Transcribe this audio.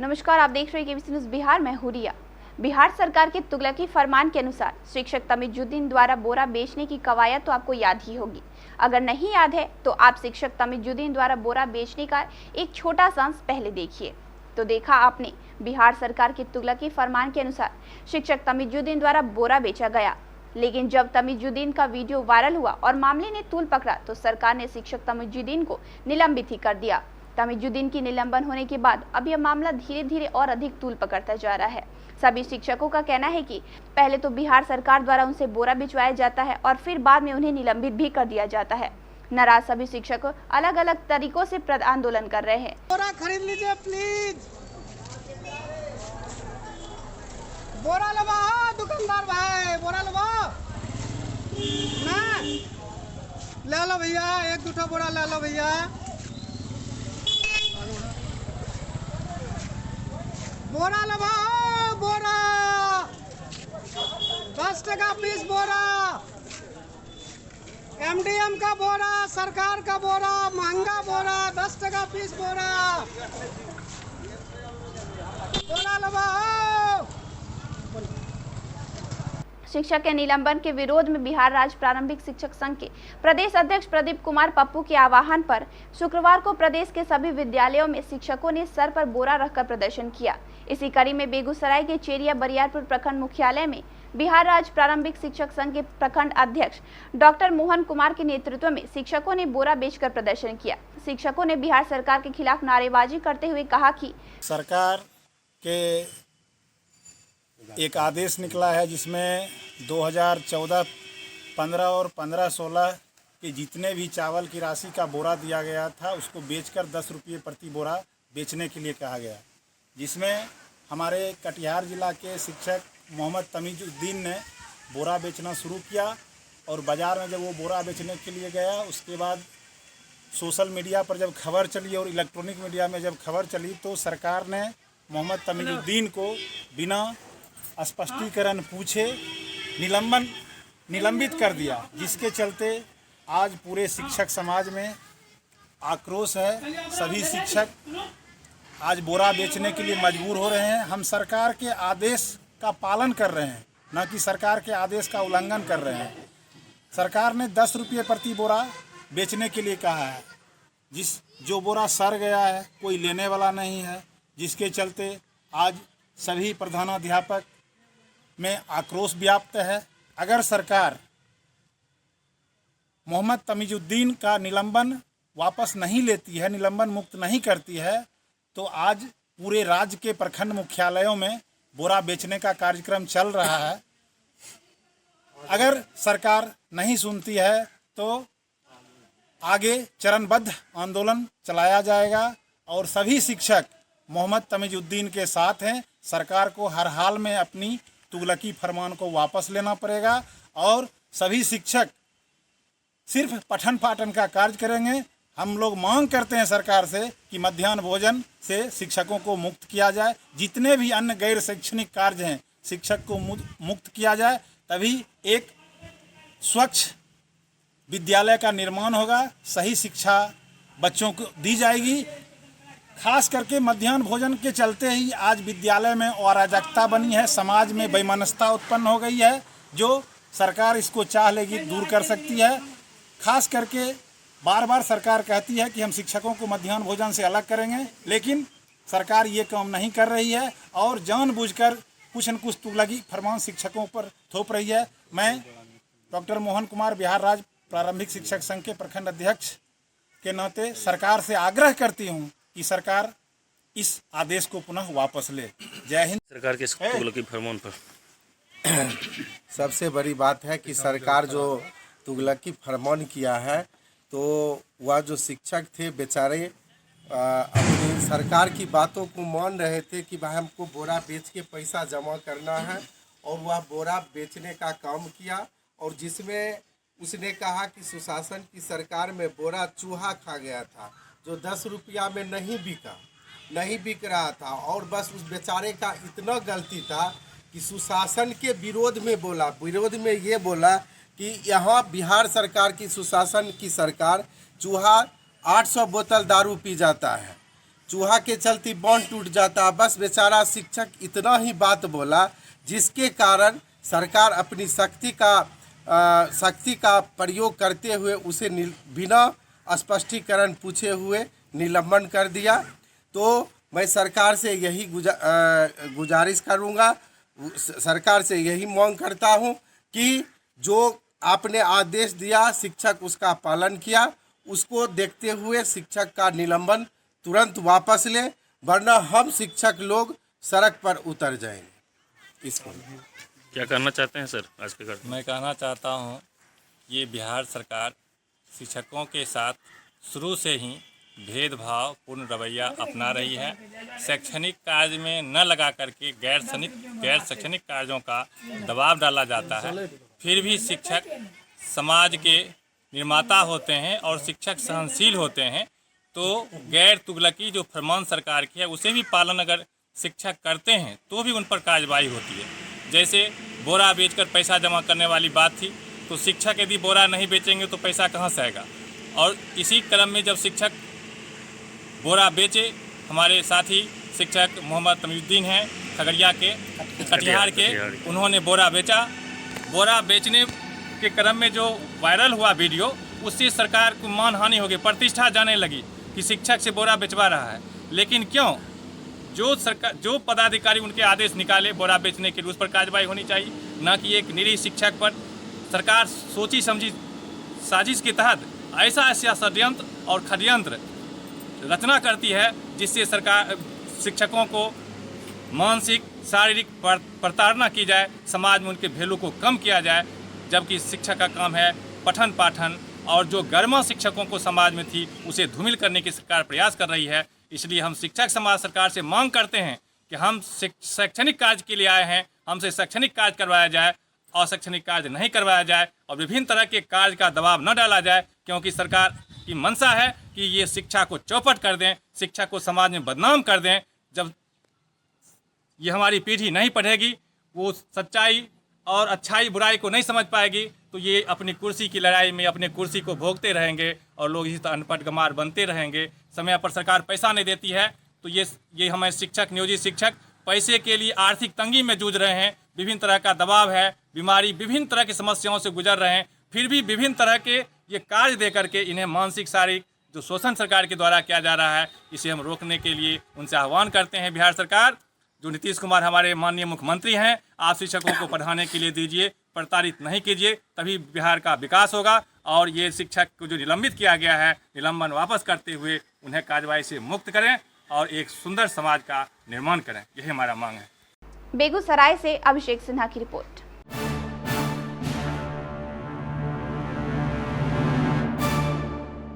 नमस्कार, आप देख रहे हैं केबीसी न्यूज़ बिहार। मैं हूं रिया। बिहार सरकार के तुगलकी फरमान के अनुसार शिक्षक तमीजुद्दीन द्वारा बोरा बेचने की कवायद तो आपको याद ही होगी। अगर नहीं याद है तो आप शिक्षक तमीजुद्दीन द्वारा बोरा बेचने का एक छोटा सा अंश पहले देखिए। तो देखा आपने, बिहार सरकार के तुगलकी फरमान के अनुसार शिक्षक तमीजुद्दीन द्वारा बोरा बेचा गया। लेकिन जब तमीजुद्दीन का वीडियो वायरल हुआ और मामले ने तूल पकड़ा तो सरकार ने शिक्षक तमीजुद्दीन को निलंबित ही कर दिया। तमीजुद्दीन की निलंबन होने के बाद अब यह मामला धीरे धीरे और अधिक तूल पकड़ता जा रहा है। सभी शिक्षकों का कहना है कि पहले तो बिहार सरकार द्वारा उनसे बोरा भिजवाया जाता है और फिर बाद में उन्हें निलंबित भी कर दिया जाता है। नाराज सभी शिक्षक अलग अलग तरीकों से आंदोलन कर रहे हैं। बोरा खरीद लीजिए प्लीज। बोरा लगा दुकानदार भाई, बोरा लगा ना, ले लो भैया, एक दूठा बोरा ले लो भैया। बोरा लगाओ, बोरा 10 टका पीस बोरा। एमडीएम का बोरा, सरकार का बोरा, महंगा बोरा, 10 टका पीस बोरा। बोरा लगाओ। शिक्षक के निलंबन के विरोध में बिहार राज्य प्रारंभिक शिक्षक संघ के प्रदेश अध्यक्ष प्रदीप कुमार पप्पू के आह्वान पर शुक्रवार को प्रदेश के सभी विद्यालयों में शिक्षकों ने सर पर बोरा रखकर प्रदर्शन किया। इसी कड़ी में बेगूसराय के चेरिया बरियारपुर प्रखंड मुख्यालय में बिहार राज्य प्रारंभिक शिक्षक संघ के प्रखंड अध्यक्ष डॉक्टर मोहन कुमार के नेतृत्व में शिक्षकों ने बोरा बेचकर प्रदर्शन किया। शिक्षकों ने बिहार सरकार के खिलाफ नारेबाजी करते हुए कहा कि सरकार के एक आदेश निकला है जिसमें 2014-15 और 15-16 के जितने भी चावल की राशि का बोरा दिया गया था उसको बेचकर 10 रुपये प्रति बोरा बेचने के लिए कहा गया, जिसमें हमारे कटिहार जिला के शिक्षक मोहम्मद तमीजुद्दीन ने बोरा बेचना शुरू किया। और बाज़ार में जब वो बोरा बेचने के लिए गया उसके बाद सोशल मीडिया पर जब खबर चली और इलेक्ट्रॉनिक मीडिया में जब खबर चली तो सरकार ने मोहम्मद तमीजुद्दीन को बिना स्पष्टीकरण पूछे निलंबित कर दिया, जिसके चलते आज पूरे शिक्षक समाज में आक्रोश है। सभी शिक्षक आज बोरा बेचने के लिए मजबूर हो रहे हैं। हम सरकार के आदेश का पालन कर रहे हैं, न कि सरकार के आदेश का उल्लंघन कर रहे हैं। सरकार ने 10 रुपये प्रति बोरा बेचने के लिए कहा है, जो बोरा सड़ गया है कोई लेने वाला नहीं है, जिसके चलते आज सभी प्रधानाध्यापक में आक्रोश व्याप्त है। अगर सरकार मोहम्मद तमीजुद्दीन का निलंबन वापस नहीं लेती है, निलंबन मुक्त नहीं करती है, तो आज पूरे राज्य के प्रखंड मुख्यालयों में बोरा बेचने का कार्यक्रम चल रहा है। अगर सरकार नहीं सुनती है तो आगे चरणबद्ध आंदोलन चलाया जाएगा और सभी शिक्षक मोहम्मद तमीजुद्दीन के साथ हैं। सरकार को हर हाल में अपनी तुगलकी फरमान को वापस लेना पड़ेगा और सभी शिक्षक सिर्फ पठन पाठन का कार्य करेंगे। हम लोग मांग करते हैं सरकार से कि मध्याह्न भोजन से शिक्षकों को मुक्त किया जाए, जितने भी अन्य गैर शैक्षणिक कार्य हैं शिक्षक को मुक्त किया जाए, तभी एक स्वच्छ विद्यालय का निर्माण होगा, सही शिक्षा बच्चों को दी जाएगी। खास करके मध्याह्न भोजन के चलते ही आज विद्यालय में अराजकता बनी है, समाज में बेमनस्ता उत्पन्न हो गई है, जो सरकार इसको चाह लेगी दूर कर सकती है। खास करके बार बार सरकार कहती है कि हम शिक्षकों को मध्याह्न भोजन से अलग करेंगे, लेकिन सरकार ये काम नहीं कर रही है और जानबूझकर कुछ न कुछ तुगलकी फरमान शिक्षकों पर थोप रही है। मैं डॉक्टर मोहन कुमार बिहार राज्य प्रारंभिक शिक्षक संघ के प्रखंड अध्यक्ष के नाते सरकार से आग्रह करती हूँ कि सरकार इस आदेश को पुनः वापस ले। जय हिंद। सरकार के तुगलकी फरमान पर सबसे बड़ी बात है कि सरकार जो तुगलकी फरमान किया है तो वह जो शिक्षक थे बेचारे अपनी सरकार की बातों को मान रहे थे कि भाई हमको बोरा बेच के पैसा जमा करना है, और वह बोरा बेचने का काम किया और जिसमें उसने कहा कि सुशासन की सरकार में बोरा चूहा खा गया था, जो 10 रुपया में नहीं बिक रहा था। और बस उस बेचारे का इतना गलती था कि सुशासन के विरोध में ये बोला कि यहाँ बिहार सरकार की सुशासन की सरकार चूहा 800 बोतल दारू पी जाता है, चूहा के चलती बांध टूट जाता। बस बेचारा शिक्षक इतना ही बात बोला जिसके कारण सरकार अपनी शक्ति का प्रयोग करते हुए उसे बिना स्पष्टीकरण पूछे हुए निलंबन कर दिया। तो मैं सरकार से यही गुजारिश करूंगा, सरकार से यही मांग करता हूं कि जो आपने आदेश दिया शिक्षक उसका पालन किया, उसको देखते हुए शिक्षक का निलंबन तुरंत वापस ले, वरना हम शिक्षक लोग सड़क पर उतर जाएंगे। इसको क्या करना चाहते हैं सर आज के घटना? मैं कहना चाहता हूं, ये बिहार सरकार शिक्षकों के साथ शुरू से ही भेदभाव पूर्ण रवैया अपना रही है। शैक्षणिक कार्य में न लगा करके गैर शैक्षणिक कार्यों का दबाव डाला जाता है। फिर भी शिक्षक समाज के निर्माता होते हैं और शिक्षक सहनशील होते हैं, तो गैर तुगलकी जो फरमान सरकार की है उसे भी पालन अगर शिक्षक करते हैं तो भी उन पर कार्रवाई होती है। जैसे बोरा बेचकर पैसा जमा करने वाली बात थी, तो शिक्षक यदि बोरा नहीं बेचेंगे तो पैसा कहाँ से आएगा। और इसी क्रम में जब शिक्षक बोरा बेचे, हमारे साथी शिक्षक मोहम्मद तमीजुद्दीन हैं खगड़िया के कटिहार के, उन्होंने बोरा बेचा। बोरा बेचने के क्रम में जो वायरल हुआ वीडियो, उससे सरकार को मानहानि हो गई, प्रतिष्ठा जाने लगी कि शिक्षक से बोरा बेचवा रहा है। लेकिन क्यों? जो पदाधिकारी उनके आदेश निकाले बोरा बेचने के लिए, उस पर कार्रवाई होनी चाहिए, न कि एक निरीह शिक्षक पर। सरकार सोची समझी साजिश के तहत ऐसा षड्यंत्र और षड्यंत्र रचना करती है जिससे सरकार शिक्षकों को मानसिक शारीरिक प्रताड़ना की जाए, समाज में उनके वैल्यू को कम किया जाए, जबकि शिक्षक का काम है पठन पाठन, और जो गरिमा शिक्षकों को समाज में थी उसे धूमिल करने की सरकार प्रयास कर रही है। इसलिए हम शिक्षक समाज सरकार से मांग करते हैं कि हम शैक्षणिक कार्य के लिए आए हैं, हमसे शैक्षणिक कार्य करवाया जाए, और शैक्षणिक कार्य नहीं करवाया जाए और विभिन्न तरह के कार्य का दबाव न डाला जाए, क्योंकि सरकार की मंशा है कि ये शिक्षा को चौपट कर दें, शिक्षा को समाज में बदनाम कर दें। जब ये हमारी पीढ़ी नहीं पढ़ेगी, वो सच्चाई और अच्छाई बुराई को नहीं समझ पाएगी, तो ये अपनी कुर्सी की लड़ाई में अपने कुर्सी को भोगते रहेंगे और लोग इसी तरह अनपढ़ गंवार बनते रहेंगे। समय पर सरकार पैसा नहीं देती है, तो ये हमारे शिक्षक, नियोजित शिक्षक पैसे के लिए आर्थिक तंगी में जूझ रहे हैं, विभिन्न तरह का दबाव है, बीमारी, विभिन्न तरह की समस्याओं से गुजर रहे हैं। फिर भी विभिन्न तरह के ये कार्य दे करके इन्हें मानसिक शारीरिक जो शोषण सरकार के द्वारा किया जा रहा है, इसे हम रोकने के लिए उनसे आह्वान करते हैं। बिहार सरकार, जो नीतीश कुमार हमारे माननीय मुख्यमंत्री हैं, आप शिक्षकों को पढ़ाने के लिए दीजिए, प्रताड़ित नहीं कीजिए, तभी बिहार का विकास होगा। और ये शिक्षक को जो निलंबित किया गया है, निलंबन वापस करते हुए उन्हें कार्रवाई से मुक्त करें और एक सुंदर समाज का निर्माण करें, यही हमारा मांग है। बेगूसराय से अभिषेक सिन्हा की रिपोर्ट।